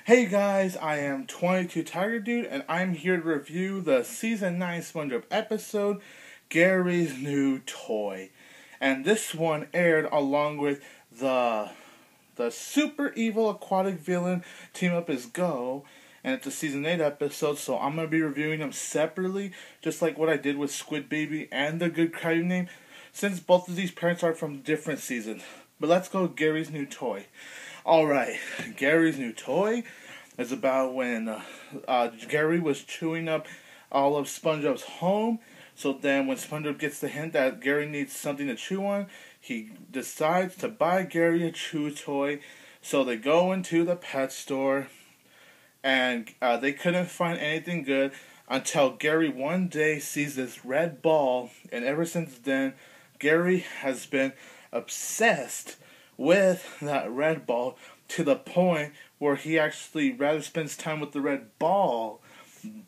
Hey guys, I am 22 Tiger Dude, and I'm here to review the Season 9 SpongeBob episode, Gary's New Toy. And this one aired along with the super evil aquatic villain Team Up Is Go, and it's a Season 8 episode, so I'm going to be reviewing them separately, just like what I did with Squid Baby and The Good Cry Name, since both of these parents are from different seasons. But let's go with Gary's New Toy. Alright, Gary's New Toy is about when Gary was chewing up all of SpongeBob's home. So then when SpongeBob gets the hint that Gary needs something to chew on, he decides to buy Gary a chew toy. So they go into the pet store, and they couldn't find anything good until Gary one day sees this red ball, and ever since then, Gary has been obsessed with that red ball to the point where he actually rather spends time with the red ball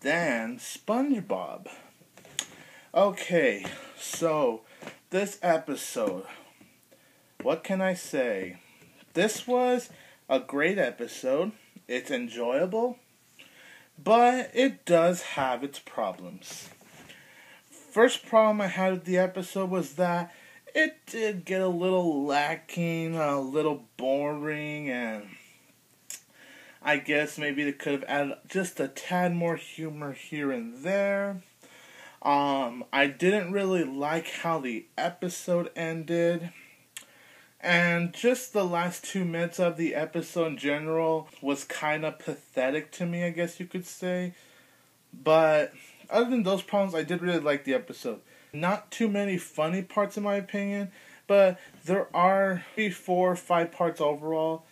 than SpongeBob. Okay, so this episode, what can I say? This was a great episode. It's enjoyable, but it does have its problems. First problem I had with the episode was that it did get a little lacking, a little boring, and I guess maybe they could have added just a tad more humor here and there. I didn't really like how the episode ended, and just the last 2 minutes of the episode in general was kind of pathetic to me, I guess you could say. But other than those problems, I did really like the episode. Not too many funny parts in my opinion, but there are 3, 4, 5 parts overall.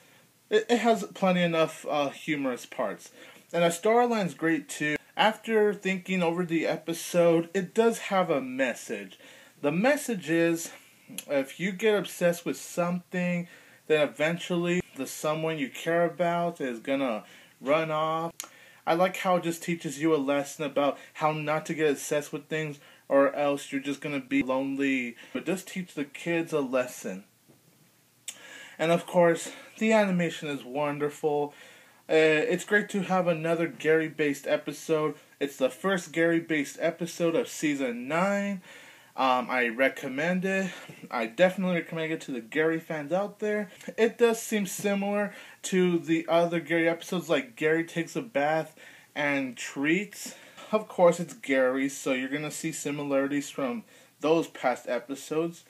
It has plenty enough humorous parts. And the storyline's great too. After thinking over the episode, it does have a message. The message is, if you get obsessed with something, then eventually the someone you care about is gonna run off. I like how it just teaches you a lesson about how not to get obsessed with things, or else you're just going to be lonely. But just teach the kids a lesson. And of course, the animation is wonderful. It's great to have another Gary-based episode. It's the first Gary-based episode of Season 9. I recommend it. I definitely recommend it to the Gary fans out there. It does seem similar to the other Gary episodes, like Gary Takes a Bath and Treats. Of course, it's Gary, so you're going to see similarities from those past episodes.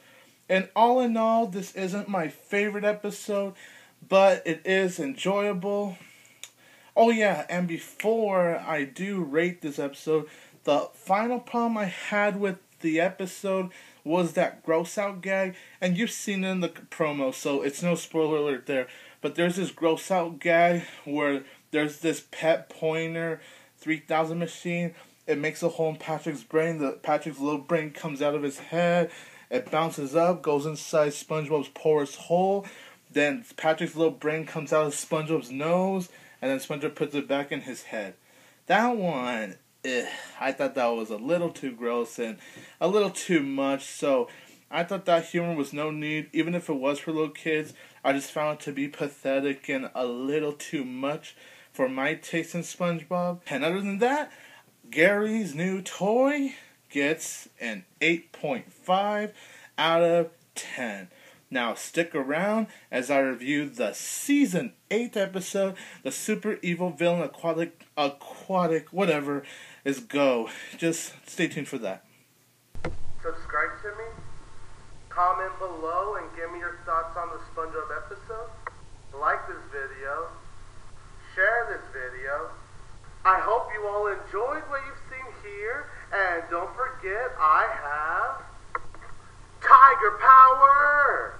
And all in all, this isn't my favorite episode, but it is enjoyable. Oh yeah, and before I do rate this episode, the final problem I had with the episode was that gross out gag, and you've seen it in the promo, so it's no spoiler alert there. But there's this gross out gag where there's this pet pointer 3000 machine. It makes a hole in Patrick's brain. Patrick's little brain comes out of his head. It bounces up, goes inside SpongeBob's porous hole. Then Patrick's little brain comes out of SpongeBob's nose, and then SpongeBob puts it back in his head. That one, I thought that was a little too gross and a little too much. So I thought that humor was no need, even if it was for little kids. I just found it to be pathetic and a little too much for my taste in SpongeBob. And other than that, Gary's New Toy gets an 8.5 out of 10. Now stick around as I review the Season 8 episode, the super evil villain aquatic whatever is Go. Just stay tuned for that. Subscribe to me, comment below, and give me your thoughts on the SpongeBob episode. Like this video, share this video. I hope you all enjoyed what you've seen here, and don't forget I have Tiger Power!